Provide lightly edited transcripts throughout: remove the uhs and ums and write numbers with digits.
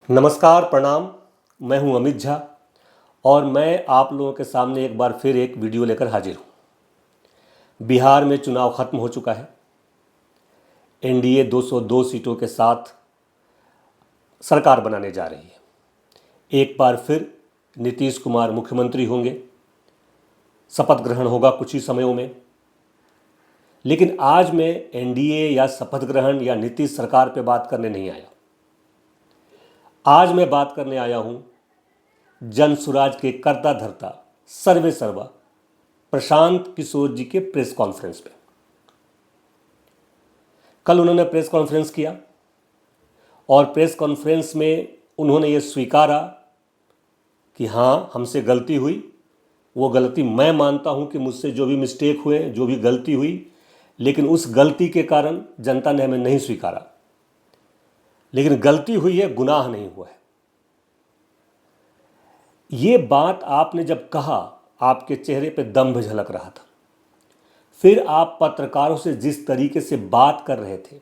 नमस्कार, प्रणाम। मैं हूं अमित झा और मैं आप लोगों के सामने एक बार फिर एक वीडियो लेकर हाजिर हूं। बिहार में चुनाव खत्म हो चुका है। एनडीए 202 सीटों के साथ सरकार बनाने जा रही है। एक बार फिर नीतीश कुमार मुख्यमंत्री होंगे। शपथ ग्रहण होगा कुछ ही समयों में। लेकिन आज मैं एनडीए या शपथ ग्रहण या नीतीश सरकार पे बात करने नहीं आया। आज मैं बात करने आया हूं जन सुराज के कर्ता धर्ता सर्वे सर्वा प्रशांत किशोर जी के प्रेस कॉन्फ्रेंस पे। कल उन्होंने प्रेस कॉन्फ्रेंस किया और प्रेस कॉन्फ्रेंस में उन्होंने ये स्वीकारा कि हाँ, हमसे गलती हुई। वो गलती मैं मानता हूँ कि मुझसे जो भी मिस्टेक हुए, जो भी गलती हुई, लेकिन उस गलती के कारण जनता ने हमें नहीं स्वीकारा। लेकिन गलती हुई है, गुनाह नहीं हुआ है। ये बात आपने जब कहा, आपके चेहरे पे दंभ झलक रहा था। फिर आप पत्रकारों से जिस तरीके से बात कर रहे थे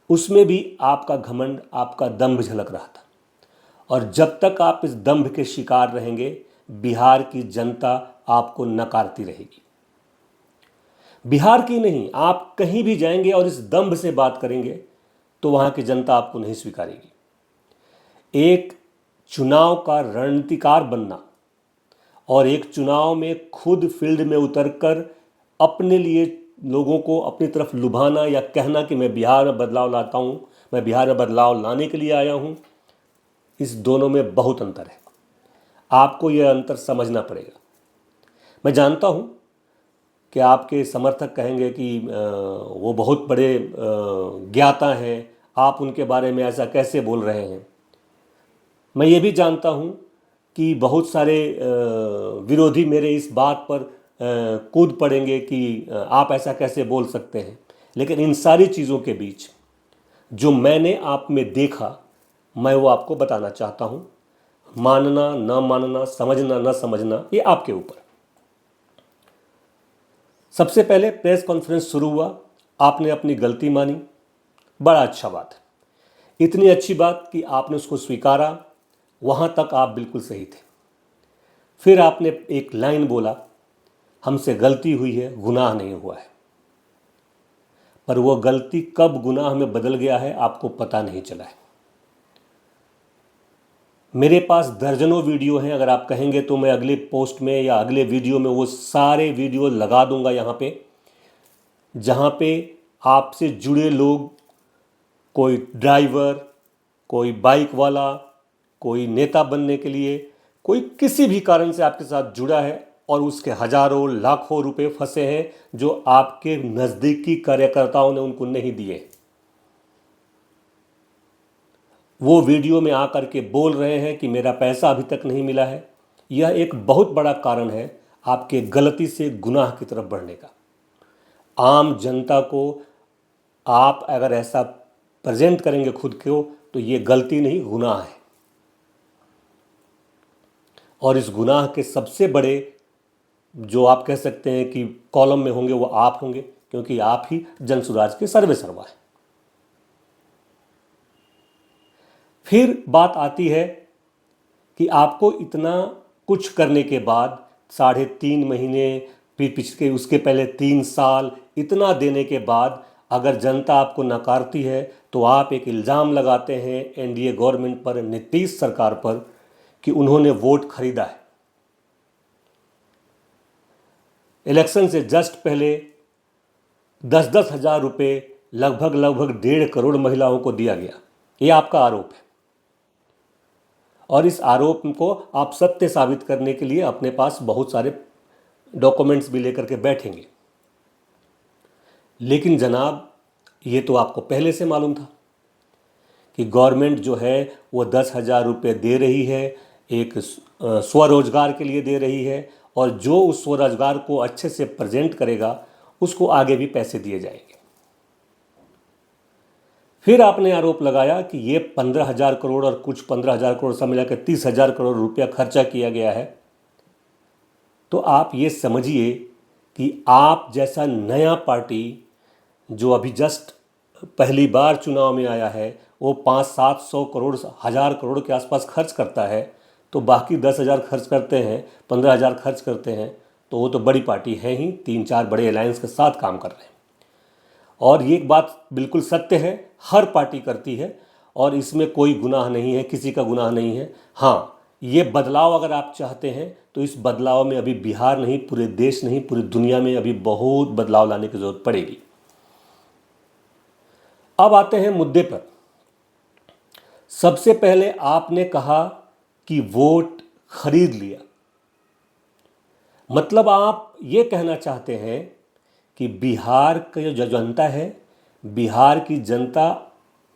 उसमें भी आपका घमंड, आपका दंभ झलक रहा था। और जब तक आप इस दंभ के शिकार रहेंगे, बिहार की जनता आपको नकारती रहेगी। बिहार की नहीं, आप कहीं भी जाएंगे और इस दंभ से बात करेंगे तो वहां की जनता आपको नहीं स्वीकारेगी। एक चुनाव का रणनीतिकार बनना और एक चुनाव में खुद फील्ड में उतरकर अपने लिए लोगों को अपनी तरफ लुभाना या कहना कि मैं बिहार में बदलाव लाता हूं, मैं बिहार में बदलाव लाने के लिए आया हूं, इस दोनों में बहुत अंतर है। आपको यह अंतर समझना पड़ेगा। मैं जानता हूं कि आपके समर्थक कहेंगे कि वो बहुत बड़े ज्ञाता हैं, आप उनके बारे में ऐसा कैसे बोल रहे हैं। मैं ये भी जानता हूं कि बहुत सारे विरोधी मेरे इस बात पर कूद पड़ेंगे कि आप ऐसा कैसे बोल सकते हैं। लेकिन इन सारी चीज़ों के बीच जो मैंने आप में देखा, मैं वो आपको बताना चाहता हूं। मानना ना मानना, समझना ना समझना, ये आपके ऊपर। सबसे पहले प्रेस कॉन्फ्रेंस शुरू हुआ, आपने अपनी गलती मानी, बड़ा अच्छा बात है। इतनी अच्छी बात कि आपने उसको स्वीकारा, वहां तक आप बिल्कुल सही थे। फिर आपने एक लाइन बोला, हमसे गलती हुई है, गुनाह नहीं हुआ है। पर वो गलती कब गुनाह में बदल गया है आपको पता नहीं चला है। मेरे पास दर्जनों वीडियो हैं, अगर आप कहेंगे तो मैं अगले पोस्ट में या अगले वीडियो में वो सारे वीडियो लगा दूंगा यहाँ पे, जहाँ पे आपसे जुड़े लोग, कोई ड्राइवर, कोई बाइक वाला, कोई नेता बनने के लिए, कोई किसी भी कारण से आपके साथ जुड़ा है और उसके हजारों लाखों रुपए फंसे हैं जो आपके नज़दीकी कार्यकर्ताओं ने उनको नहीं दिए। वो वीडियो में आकर के बोल रहे हैं कि मेरा पैसा अभी तक नहीं मिला है। यह एक बहुत बड़ा कारण है आपके गलती से गुनाह की तरफ बढ़ने का। आम जनता को आप अगर ऐसा प्रेजेंट करेंगे खुद को, तो ये गलती नहीं, गुनाह है। और इस गुनाह के सबसे बड़े जो आप कह सकते हैं कि कॉलम में होंगे वो आप होंगे, क्योंकि आप ही जनसुराज के सर्वे सर्वा हैं। फिर बात आती है कि आपको इतना कुछ करने के बाद 3.5 महीने, फिर पिछले उसके पहले 3 साल, इतना देने के बाद अगर जनता आपको नकारती है तो आप एक इल्ज़ाम लगाते हैं एनडीए गवर्नमेंट पर, नीतीश सरकार पर, कि उन्होंने वोट खरीदा है। इलेक्शन से जस्ट पहले 10-10 हज़ार रुपये लगभग 1.5 करोड़ महिलाओं को दिया गया। ये आपका आरोप है और इस आरोप को आप सत्य साबित करने के लिए अपने पास बहुत सारे डॉक्यूमेंट्स भी लेकर के बैठेंगे। लेकिन जनाब, ये तो आपको पहले से मालूम था कि गवर्नमेंट जो है वो 10,000 रुपये दे रही है, एक स्वरोजगार के लिए दे रही है, और जो उस स्वरोजगार को अच्छे से प्रेजेंट करेगा उसको आगे भी पैसे दिए जाएंगे। फिर आपने आरोप लगाया कि ये 15,000 करोड़ और कुछ 15,000 करोड़ सब मिलाकर 30,000 करोड़ रुपया खर्चा किया गया है। तो आप ये समझिए कि आप जैसा नया पार्टी जो अभी जस्ट पहली बार चुनाव में आया है, वो 500-700 करोड़ 1000 करोड़ के आसपास खर्च करता है, तो बाकी 10,000 खर्च करते हैं, 15,000 खर्च करते हैं, तो वो तो बड़ी पार्टी है ही, 3-4 बड़े अलायंस के साथ काम कर रहे हैं। और ये एक बात बिल्कुल सत्य है, हर पार्टी करती है और इसमें कोई गुनाह नहीं है, किसी का गुनाह नहीं है। हाँ, ये बदलाव अगर आप चाहते हैं तो इस बदलाव में अभी बिहार नहीं, पूरे देश नहीं, पूरी दुनिया में अभी बहुत बदलाव लाने की जरूरत पड़ेगी। अब आते हैं मुद्दे पर। सबसे पहले आपने कहा कि वोट खरीद लिया, मतलब आप ये कहना चाहते हैं कि बिहार का जो जनता है, बिहार की जनता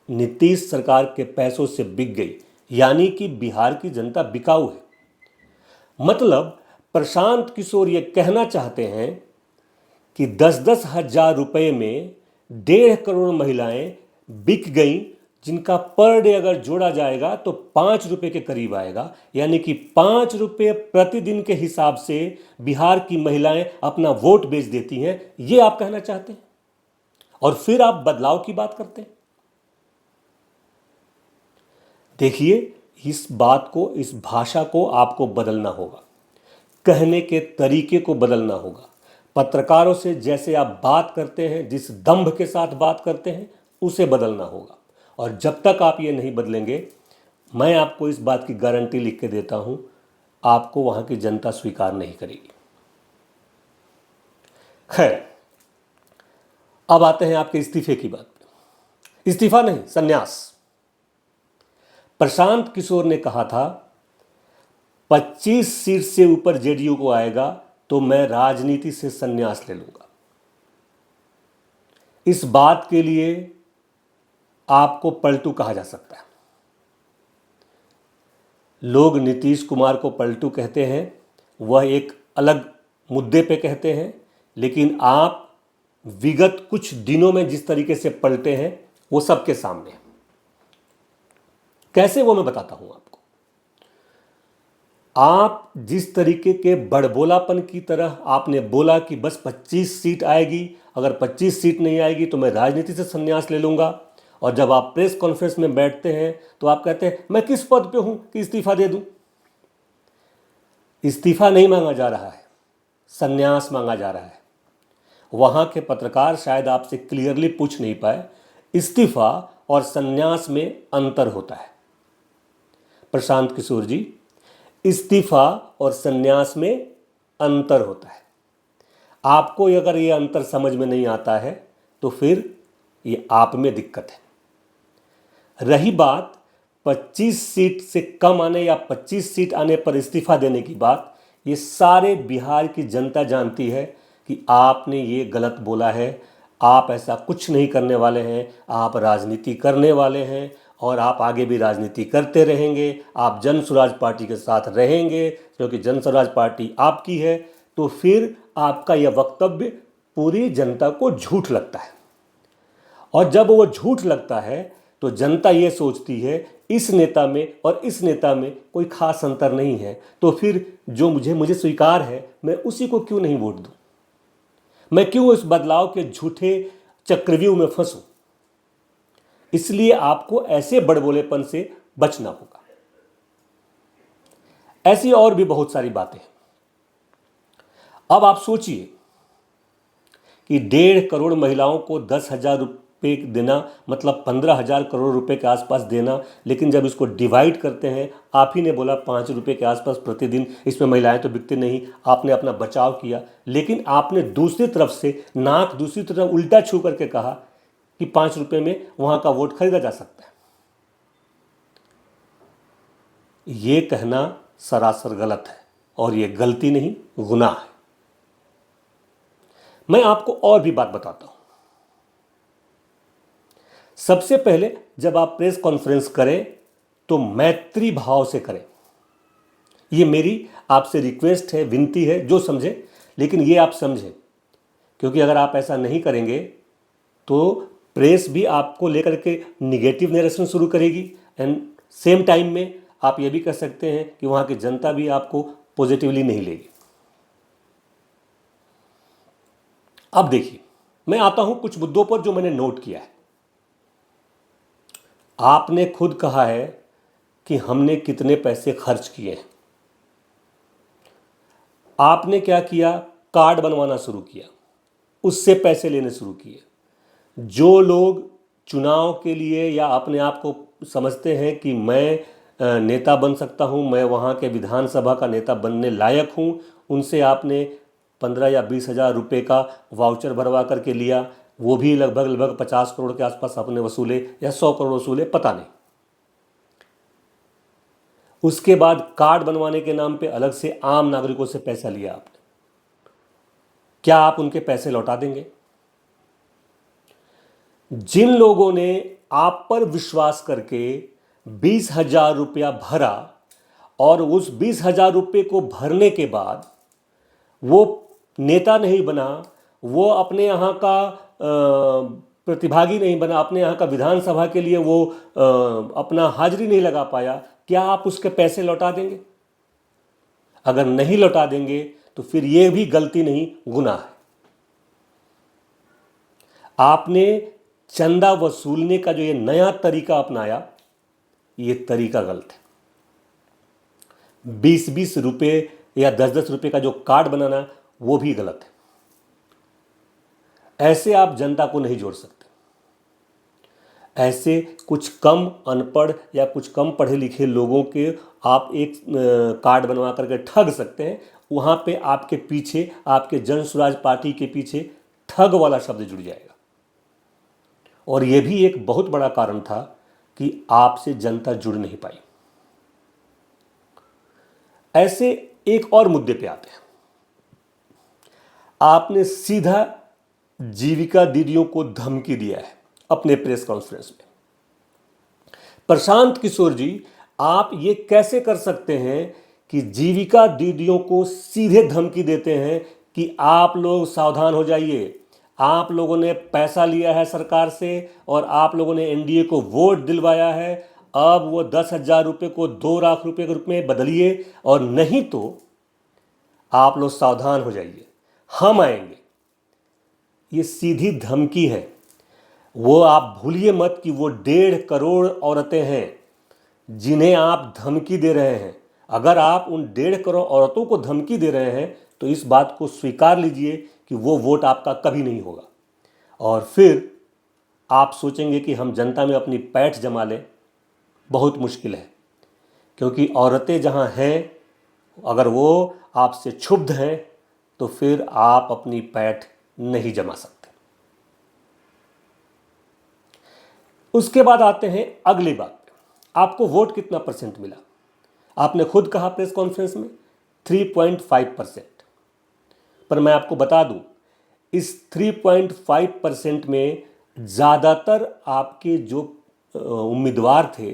नीतीश सरकार के पैसों से बिक गई, यानी कि बिहार की जनता बिकाऊ है। मतलब प्रशांत किशोर ये कहना चाहते हैं कि 10-10 हजार रुपए में 1.5 करोड़ महिलाएं बिक गईं, जिनका पर डे अगर जोड़ा जाएगा तो 5 रुपए के करीब आएगा, यानी कि 5 रुपए प्रतिदिन के हिसाब से बिहार की महिलाएं अपना वोट बेच देती हैं, ये आप कहना चाहते हैं। और फिर आप बदलाव की बात करते हैं। देखिए, इस बात को, इस भाषा को आपको बदलना होगा, कहने के तरीके को बदलना होगा। पत्रकारों से जैसे आप बात करते हैं, जिस दंभ के साथ बात करते हैं, उसे बदलना होगा। और जब तक आप ये नहीं बदलेंगे, मैं आपको इस बात की गारंटी लिख के देता हूं, आपको वहां की जनता स्वीकार नहीं करेगी। खैर, अब आते हैं आपके इस्तीफे की बात पे। इस्तीफा नहीं, संन्यास। प्रशांत किशोर ने कहा था 25 सीट से ऊपर जेडीयू को आएगा तो मैं राजनीति से संन्यास ले लूंगा। इस बात के लिए आपको पलटू कहा जा सकता है। लोग नीतीश कुमार को पलटू कहते हैं, वह एक अलग मुद्दे पे कहते हैं, लेकिन आप विगत कुछ दिनों में जिस तरीके से पलटे हैं वो सबके सामने है। कैसे, वो मैं बताता हूं आपको। आप जिस तरीके के बड़बोलापन की तरह आपने बोला कि बस 25 सीट आएगी, अगर 25 सीट नहीं आएगी तो मैं राजनीति से संन्यास ले लूंगा, और जब आप प्रेस कॉन्फ्रेंस में बैठते हैं तो आप कहते हैं मैं किस पद पे हूं कि इस्तीफा दे दूं। इस्तीफा नहीं मांगा जा रहा है, संन्यास मांगा जा रहा है। वहां के पत्रकार शायद आपसे क्लियरली पूछ नहीं पाए, इस्तीफा और संन्यास में अंतर होता है। प्रशांत किशोर जी, इस्तीफा और संन्यास में अंतर होता है। आपको अगर ये अंतर समझ में नहीं आता है तो फिर ये आप में दिक्कत है। रही बात 25 सीट से कम आने या 25 सीट आने पर इस्तीफा देने की बात, ये सारे बिहार की जनता जानती है कि आपने ये गलत बोला है। आप ऐसा कुछ नहीं करने वाले हैं, आप राजनीति करने वाले हैं और आप आगे भी राजनीति करते रहेंगे। आप जन स्वराज पार्टी के साथ रहेंगे क्योंकि जन स्वराज पार्टी आपकी है। तो फिर आपका यह वक्तव्य पूरी जनता को झूठ लगता है, और जब वो झूठ लगता है तो जनता ये सोचती है इस नेता में और इस नेता में कोई खास अंतर नहीं है, तो फिर जो मुझे स्वीकार है मैं उसी को क्यों नहीं वोट दूं, मैं क्यों इस बदलाव के झूठे चक्रव्यूह में फंसूं। इसलिए आपको ऐसे बड़बोलेपन से बचना होगा। ऐसी और भी बहुत सारी बातें हैं। अब आप सोचिए कि 1.5 करोड़ महिलाओं को 10,000 रुपये देना, मतलब 15,000 करोड़ रुपए के आसपास देना, लेकिन जब इसको डिवाइड करते हैं, आप ही ने बोला 5 रुपये के आसपास प्रतिदिन, इसमें महिलाएं तो बिकती नहीं, आपने अपना बचाव किया, लेकिन आपने दूसरी तरफ से नाक दूसरी तरफ उल्टा छू करके कहा कि 5 रुपये में वहां का वोट खरीदा जा सकता है। ये कहना सरासर गलत है, और ये गलती नहीं, गुनाह है। मैं आपको और भी बात बताता हूं। सबसे पहले जब आप प्रेस कॉन्फ्रेंस करें तो मैत्री भाव से करें। ये मेरी आपसे रिक्वेस्ट है, विनती है, जो समझे, लेकिन ये आप समझें, क्योंकि अगर आप ऐसा नहीं करेंगे तो प्रेस भी आपको लेकर के निगेटिव नरेशन शुरू करेगी, एंड सेम टाइम में आप ये भी कह सकते हैं कि वहां की जनता भी आपको पॉजिटिवली नहीं लेगी। अब देखिए, मैं आता हूं कुछ मुद्दों पर जो मैंने नोट किया है। आपने खुद कहा है कि हमने कितने पैसे खर्च किए हैं। आपने क्या किया, कार्ड बनवाना शुरू किया, उससे पैसे लेने शुरू किए। जो लोग चुनाव के लिए या अपने आप को समझते हैं कि मैं नेता बन सकता हूं, मैं वहां के विधानसभा का नेता बनने लायक हूं, उनसे आपने 15 या 20 हज़ार रुपये का वाउचर भरवा करके लिया। वो भी लगभग लगभग 50 करोड़ के आसपास आपने वसूले या 100 करोड़ वसूले, पता नहीं। उसके बाद कार्ड बनवाने के नाम पे अलग से आम नागरिकों से पैसा लिया आपने। क्या आप उनके पैसे लौटा देंगे? जिन लोगों ने आप पर विश्वास करके 20 हज़ार रुपया भरा और उस 20 हज़ार रुपये को भरने के बाद वो नेता नहीं बना, वो अपने यहाँ का प्रतिभागी नहीं बना, अपने यहाँ का विधानसभा के लिए वो अपना हाजिरी नहीं लगा पाया, क्या आप उसके पैसे लौटा देंगे? अगर नहीं लौटा देंगे तो फिर ये भी गलती नहीं, गुनाह है। आपने चंदा वसूलने का जो ये नया तरीका अपनाया, ये तरीका गलत है। 20-20 रुपये या 10-10 रुपये का जो कार्ड बनाना, वो भी गलत है। ऐसे आप जनता को नहीं जोड़ सकते। ऐसे कुछ कम अनपढ़ या कुछ कम पढ़े लिखे लोगों के आप एक कार्ड बनवा करके ठग सकते हैं। वहाँ पे आपके पीछे, आपके जन स्वराज पार्टी के पीछे ठग वाला शब्द जुड़ जाएगा। और यह भी एक बहुत बड़ा कारण था कि आपसे जनता जुड़ नहीं पाई। ऐसे एक और मुद्दे पे आते हैं। आपने सीधा जीविका दीदियों को धमकी दिया है अपने प्रेस कॉन्फ्रेंस में। प्रशांत किशोर जी, आप ये कैसे कर सकते हैं कि जीविका दीदियों को सीधे धमकी देते हैं कि आप लोग सावधान हो जाइए, आप लोगों ने पैसा लिया है सरकार से और आप लोगों ने एनडीए को वोट दिलवाया है, अब वो 10,000 रुपये को 2 लाख रुपये के रूप में बदलिए और नहीं तो आप लोग सावधान हो जाइए, हम आएंगे। ये सीधी धमकी है। वो आप भूलिए मत कि वो 1.5 करोड़ औरतें हैं जिन्हें आप धमकी दे रहे हैं। अगर आप उन 1.5 करोड़ औरतों को धमकी दे रहे हैं तो इस बात को स्वीकार लीजिए कि वो वोट आपका कभी नहीं होगा। और फिर आप सोचेंगे कि हम जनता में अपनी पैठ जमा लें, बहुत मुश्किल है। क्योंकि औरतें जहां हैं, अगर वो आपसे क्षुब्ध हैं तो फिर आप अपनी पैठ नहीं जमा सकते। उसके बाद आते हैं अगली बात पे, आपको वोट कितना परसेंट मिला? आपने खुद कहा प्रेस कॉन्फ्रेंस में 3.5%। पर मैं आपको बता दूं, इस 3.5% में ज़्यादातर आपके जो उम्मीदवार थे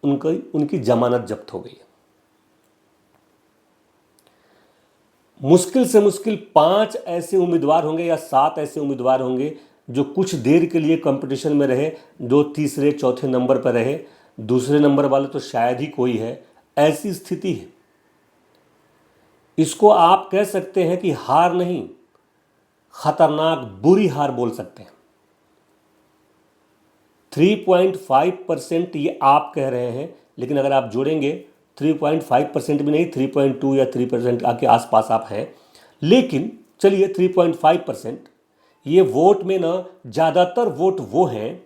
उनकी जमानत जब्त हो गई है। मुश्किल से मुश्किल 5 ऐसे उम्मीदवार होंगे या 7 ऐसे उम्मीदवार होंगे जो कुछ देर के लिए कंपटीशन में रहे, जो तीसरे चौथे नंबर पर रहे, दूसरे नंबर वाले तो शायद ही कोई है। ऐसी स्थिति है। इसको आप कह सकते हैं कि हार नहीं, खतरनाक बुरी हार बोल सकते हैं। 3.5% ये आप कह रहे हैं, लेकिन अगर आप जोड़ेंगे 3.5% भी नहीं, 3.2 या 3% के आसपास आप हैं। लेकिन चलिए 3.5%, ये वोट में ना ज़्यादातर वोट वो हैं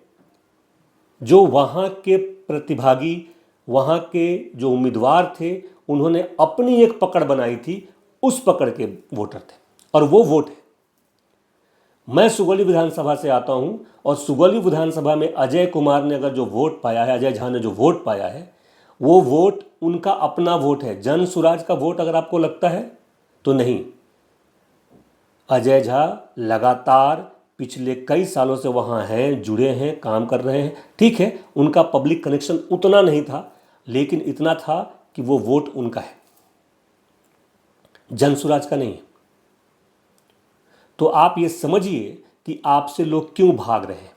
जो वहाँ के प्रतिभागी, वहाँ के जो उम्मीदवार थे, उन्होंने अपनी एक पकड़ बनाई थी, उस पकड़ के वोटर थे और वो वोट है। मैं सुगौली विधानसभा से आता हूं और सुगौली विधानसभा में अजय कुमार ने अगर जो वोट पाया है, अजय झा ने जो वोट पाया है, वो वोट उनका अपना वोट है। जन सुराज का वोट अगर आपको लगता है तो नहीं। अजय झा लगातार पिछले कई सालों से वहाँ हैं, जुड़े हैं, काम कर रहे हैं। ठीक है, उनका पब्लिक कनेक्शन उतना नहीं था, लेकिन इतना था कि वो वोट उनका है, जन सुराज का नहीं है। तो आप ये समझिए कि आपसे लोग क्यों भाग रहे हैं,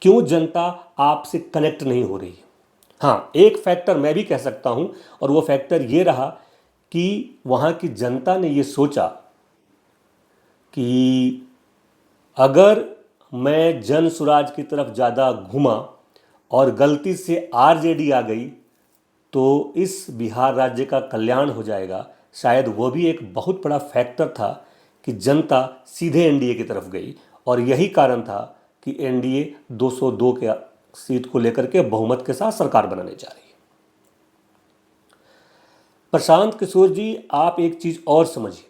क्यों जनता आपसे कनेक्ट नहीं हो रही है। हाँ, एक फैक्टर मैं भी कह सकता हूं और वो फैक्टर ये रहा कि वहाँ की जनता ने ये सोचा कि अगर मैं जन सुराज की तरफ ज़्यादा घूमा और गलती से आरजेडी आ गई तो इस बिहार राज्य का कल्याण हो जाएगा, शायद वो भी एक बहुत बड़ा फैक्टर था कि जनता सीधे एनडीए की तरफ गई। और यही कारण था कि एनडीए 202 के सीट को लेकर के बहुमत के साथ सरकार बनाने जा रही है। प्रशांत किशोर जी, आप एक चीज और समझिए,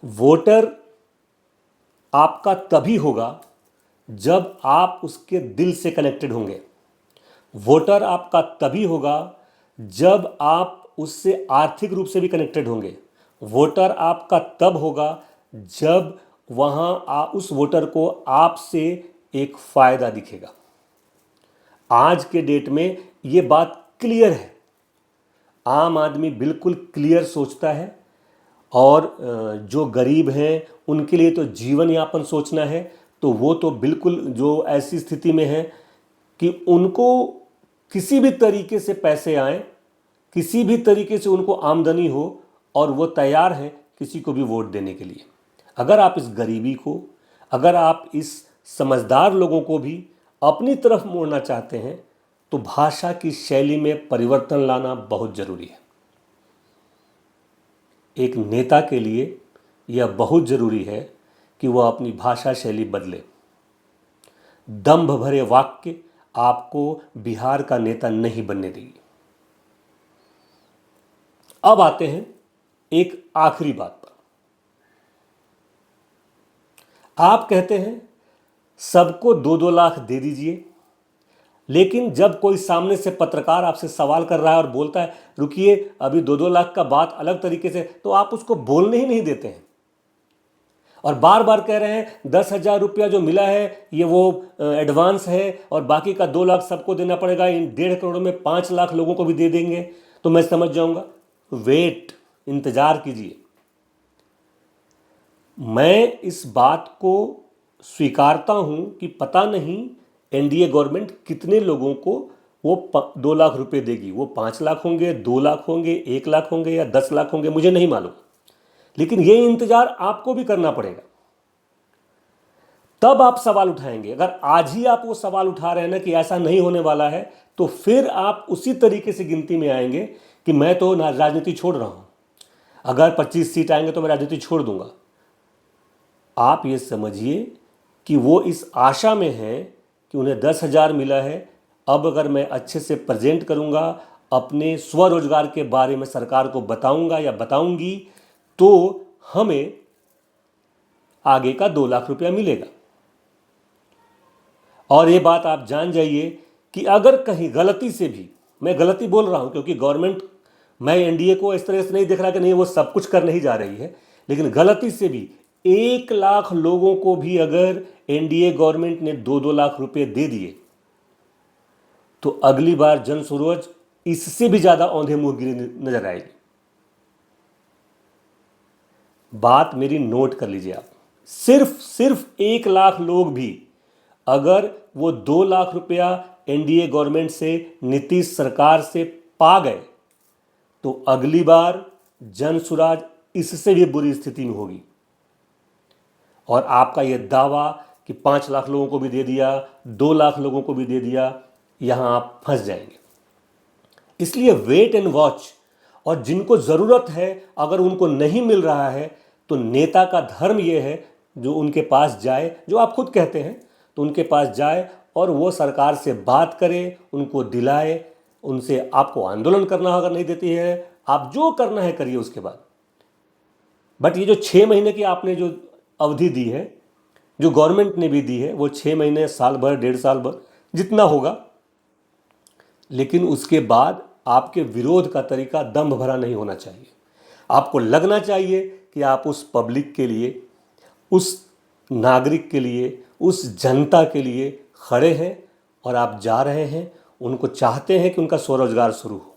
वोटर आपका तभी होगा जब आप उसके दिल से कनेक्टेड होंगे। वोटर आपका तभी होगा जब आप उससे आर्थिक रूप से भी कनेक्टेड होंगे। वोटर आपका तब होगा जब वहाँ उस वोटर को आपसे एक फ़ायदा दिखेगा। आज के डेट में ये बात क्लियर है, आम आदमी बिल्कुल क्लियर सोचता है। और जो गरीब हैं उनके लिए तो जीवन यापन सोचना है, तो वो तो बिल्कुल जो ऐसी स्थिति में है कि उनको किसी भी तरीके से पैसे आए, किसी भी तरीके से उनको आमदनी हो, और वो तैयार हैं किसी को भी वोट देने के लिए। अगर आप इस गरीबी को, अगर आप इस समझदार लोगों को भी अपनी तरफ मोड़ना चाहते हैं तो भाषा की शैली में परिवर्तन लाना बहुत ज़रूरी है। एक नेता के लिए यह बहुत ज़रूरी है कि वह अपनी भाषा शैली बदले। दंभ भरे वाक्य आपको बिहार का नेता नहीं बनने देगी। अब आते हैं एक आखिरी बात पर। आप कहते हैं सबको 2-2 लाख दे दीजिए, लेकिन जब कोई सामने से पत्रकार आपसे सवाल कर रहा है और बोलता है रुकिए अभी 2-2 लाख का बात अलग तरीके से, तो आप उसको बोलने ही नहीं देते हैं और बार बार कह रहे हैं 10,000 रुपया जो मिला है ये वो एडवांस है और बाकी का 2 लाख सबको देना पड़ेगा, इन 1.5 करोड़ में 5 लाख लोगों को भी दे देंगे तो मैं समझ जाऊंगा। वेट, इंतजार कीजिए। मैं इस बात को स्वीकारता हूं कि पता नहीं एनडीए गवर्नमेंट कितने लोगों को वो 2 लाख रुपए देगी। वो 5 लाख होंगे, 2 लाख होंगे, 1 लाख होंगे या 10 लाख होंगे, मुझे नहीं मालूम, लेकिन ये इंतजार आपको भी करना पड़ेगा। तब आप सवाल उठाएंगे। अगर आज ही आप वो सवाल उठा रहे हैं ना कि ऐसा नहीं होने वाला है, तो फिर आप उसी तरीके से गिनती में आएंगे कि मैं तो राजनीति छोड़ रहा हूं, अगर 25 सीट आएंगे तो मैं राजनीति छोड़ दूंगा। आप ये समझिए कि वो इस आशा में है कि उन्हें 10,000 मिला है, अब अगर मैं अच्छे से प्रेजेंट करूंगा, अपने स्वरोजगार के बारे में सरकार को बताऊंगा या बताऊंगी, तो हमें आगे का 2 लाख रुपया मिलेगा। और ये बात आप जान जाइए कि अगर कहीं गलती से भी, मैं गलती बोल रहा हूं क्योंकि गवर्नमेंट, मैं एनडीए को इस तरह से नहीं देख रहा कि नहीं वो सब कुछ करने ही जा रही है, लेकिन गलती से भी 1 लाख लोगों को भी अगर एनडीए गवर्नमेंट ने 2-2 लाख रुपए दे दिए तो अगली बार जन सूरज इससे भी ज्यादा औंधे मुंह गिरी नजर आएगी। बात मेरी नोट कर लीजिए आप। सिर्फ 1 लाख लोग भी अगर वो 2 लाख रुपया एनडीए गवर्नमेंट से, नीतीश सरकार से पा गए तो अगली बार जन सुराज इससे भी बुरी स्थिति में होगी। और आपका यह दावा कि 5 लाख लोगों को भी दे दिया, 2 लाख लोगों को भी दे दिया, यहां आप फंस जाएंगे। इसलिए वेट एंड वॉच, और जिनको जरूरत है अगर उनको नहीं मिल रहा है तो नेता का धर्म यह है जो उनके पास जाए, जो आप खुद कहते हैं, तो उनके पास जाए और वो सरकार से बात करे, उनको दिलाए, उनसे आपको आंदोलन करना अगर नहीं देती है, आप जो करना है करिए उसके बाद। बट ये जो 6 महीने की आपने जो अवधि दी है, जो गवर्नमेंट ने भी दी है, वो 6 महीने, साल भर, 1.5 साल भर, जितना होगा, लेकिन उसके बाद आपके विरोध का तरीका दंभ भरा नहीं होना चाहिए। आपको लगना चाहिए कि आप उस पब्लिक के लिए, उस नागरिक के लिए, उस जनता के लिए खड़े हैं और आप जा रहे हैं, उनको चाहते हैं कि उनका स्वरोजगार शुरू हो।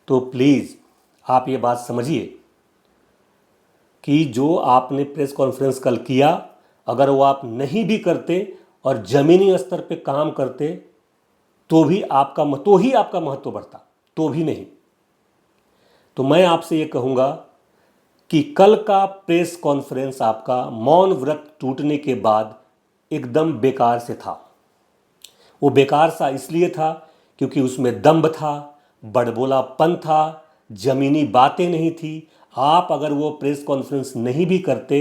तो प्लीज़ आप ये बात समझिए कि जो आपने प्रेस कॉन्फ्रेंस कल किया, अगर वो आप नहीं भी करते और ज़मीनी स्तर पे काम करते तो ही आपका महत्व बढ़ता, तो भी नहीं। तो मैं आपसे ये कहूँगा कि कल का प्रेस कॉन्फ्रेंस आपका मौन व्रत टूटने के बाद एकदम बेकार से था। वो बेकार सा इसलिए था क्योंकि उसमें दम्भ था, बड़बोलापन था, जमीनी बातें नहीं थी। आप अगर वो प्रेस कॉन्फ्रेंस नहीं भी करते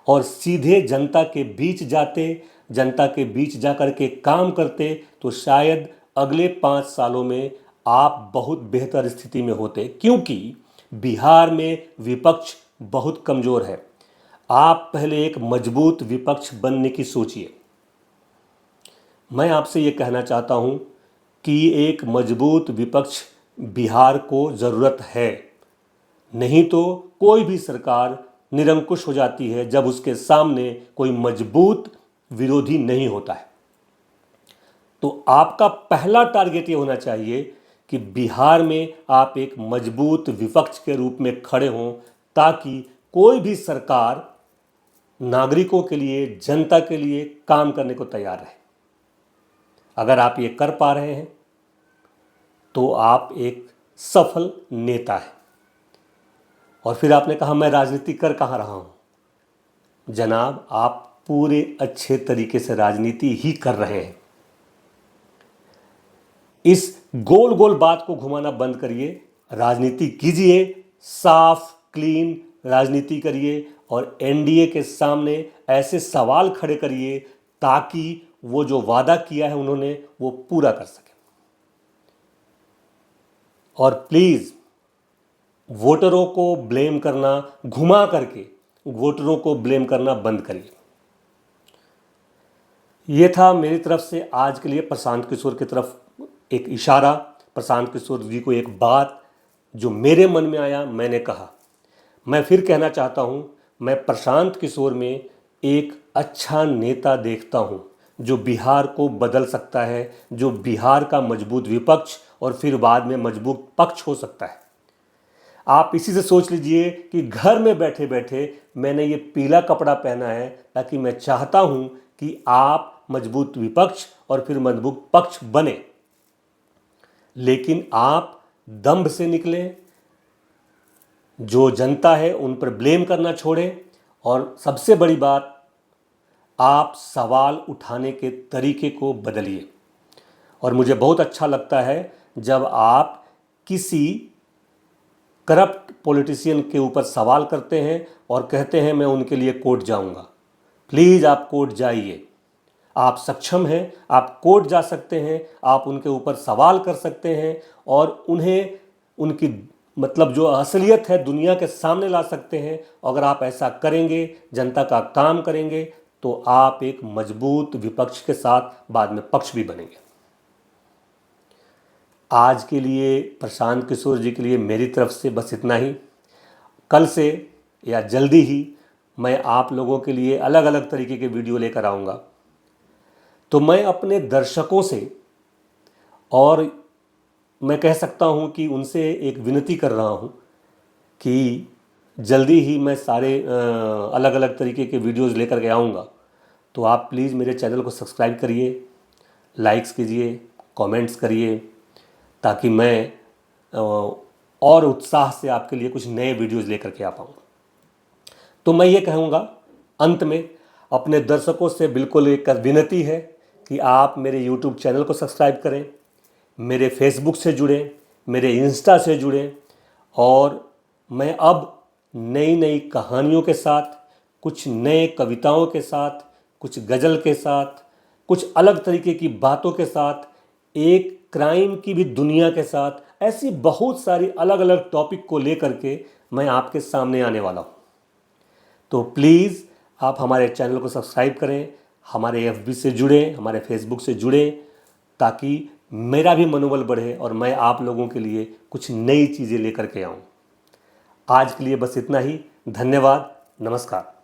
और सीधे जनता के बीच जाते, जनता के बीच जा कर के काम करते, तो शायद अगले 5 सालों में आप बहुत बेहतर स्थिति में होते, क्योंकि बिहार में विपक्ष बहुत कमज़ोर है। आप पहले एक मजबूत विपक्ष बनने की सोचिए। मैं आपसे ये कहना चाहता हूँ कि एक मजबूत विपक्ष बिहार को ज़रूरत है, नहीं तो कोई भी सरकार निरंकुश हो जाती है जब उसके सामने कोई मजबूत विरोधी नहीं होता है। तो आपका पहला टारगेट ये होना चाहिए कि बिहार में आप एक मजबूत विपक्ष के रूप में खड़े हों, ताकि कोई भी सरकार नागरिकों के लिए, जनता के लिए काम करने को तैयार रहे। अगर आप ये कर पा रहे हैं तो आप एक सफल नेता हैं। और फिर आपने कहा मैं राजनीति कर कहाँ रहा हूं। जनाब, आप पूरे अच्छे तरीके से राजनीति ही कर रहे हैं। इस गोल गोल बात को घुमाना बंद करिए, राजनीति कीजिए, साफ क्लीन राजनीति करिए और एनडीए के सामने ऐसे सवाल खड़े करिए ताकि वो जो वादा किया है उन्होंने वो पूरा कर सके। और प्लीज वोटरों को ब्लेम करना, घुमा करके वोटरों को ब्लेम करना बंद करिए। ये था मेरी तरफ से आज के लिए प्रशांत किशोर की तरफ एक इशारा, प्रशांत किशोर जी को एक बात जो मेरे मन में आया मैंने कहा। मैं फिर कहना चाहता हूं, मैं प्रशांत किशोर में एक अच्छा नेता देखता हूं जो बिहार को बदल सकता है, जो बिहार का मजबूत विपक्ष और फिर बाद में मजबूत पक्ष हो सकता है। आप इसी से सोच लीजिए कि घर में बैठे बैठे मैंने ये पीला कपड़ा पहना है ताकि मैं चाहता हूं कि आप मजबूत विपक्ष और फिर मजबूत पक्ष बने, लेकिन आप दंभ से निकले, जो जनता है उन पर ब्लेम करना छोड़ें, और सबसे बड़ी बात, आप सवाल उठाने के तरीके को बदलिए। और मुझे बहुत अच्छा लगता है जब आप किसी करप्ट पॉलिटिशियन के ऊपर सवाल करते हैं और कहते हैं मैं उनके लिए कोर्ट जाऊंगा। प्लीज़ आप कोर्ट जाइए, आप सक्षम हैं, आप कोर्ट जा सकते हैं, आप उनके ऊपर सवाल कर सकते हैं और उन्हें उनकी मतलब जो असलियत है दुनिया के सामने ला सकते हैं। अगर आप ऐसा करेंगे, जनता का काम करेंगे, तो आप एक मजबूत विपक्ष के साथ बाद में पक्ष भी बनेंगे। आज के लिए प्रशांत किशोर जी के लिए मेरी तरफ से बस इतना ही। कल से या जल्दी ही मैं आप लोगों के लिए अलग अलग तरीके के वीडियो लेकर आऊँगा। तो मैं अपने दर्शकों से, और मैं कह सकता हूं कि उनसे एक विनती कर रहा हूं कि जल्दी ही मैं सारे अलग अलग तरीके के वीडियोस लेकर के आऊँगा। तो आप प्लीज़ मेरे चैनल को सब्सक्राइब करिए, लाइक्स कीजिए, कमेंट्स करिए, ताकि मैं और उत्साह से आपके लिए कुछ नए वीडियोस लेकर के आ पाऊँ। तो मैं ये कहूँगा अंत में अपने दर्शकों से बिल्कुल एक विनती है कि आप मेरे यूट्यूब चैनल को सब्सक्राइब करें, मेरे फेसबुक से जुड़ें, मेरे इंस्टा से जुड़ें, और मैं अब नई नई कहानियों के साथ, कुछ नए कविताओं के साथ, कुछ गज़ल के साथ, कुछ अलग तरीके की बातों के साथ, एक क्राइम की भी दुनिया के साथ, ऐसी बहुत सारी अलग अलग टॉपिक को लेकर के मैं आपके सामने आने वाला हूँ। तो प्लीज़ आप हमारे चैनल को सब्सक्राइब करें, हमारे एफबी से जुड़ें, हमारे फेसबुक से जुड़ें, ताकि मेरा भी मनोबल बढ़े और मैं आप लोगों के लिए कुछ नई चीज़ें लेकर के आऊँ। आज के लिए बस इतना ही। धन्यवाद, नमस्कार।